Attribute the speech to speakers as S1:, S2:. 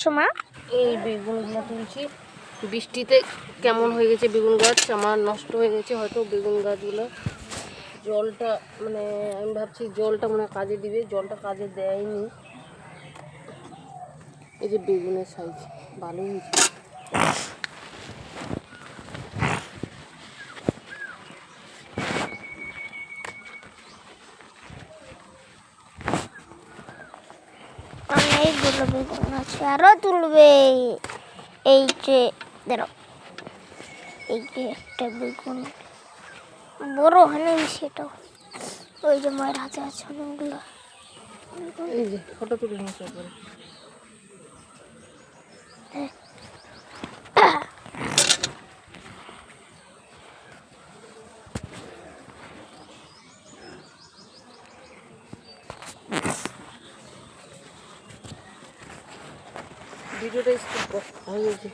S1: করছো মা?
S2: এই বেগুনগুলো তুলছি। বৃষ্টিতে কেমন হয়ে গেছে বেগুন গাছ, আমার নষ্ট হয়ে গেছে হয়তো বেগুন গাছগুলো। জলটা মানে আমি ভাবছি জলটা মনে হয় কাজে দিবে, জলটা কাজে দেয়নি। এই যে বেগুনের সাইজ ভালোই হয়েছে।
S1: অনেকগুলো বেগুন আছে, আরো তুলবে। এই যে দেখো, এই যে একটা বেগুন বড় হয়নি সেটাও। ওই যে মায়ের হাতে আছে অনেকগুলো।
S2: এই যে ফটো তুলে নিয়েছে উপরে। ভিডিওটা স্কিপ কর হয়ে গেছে।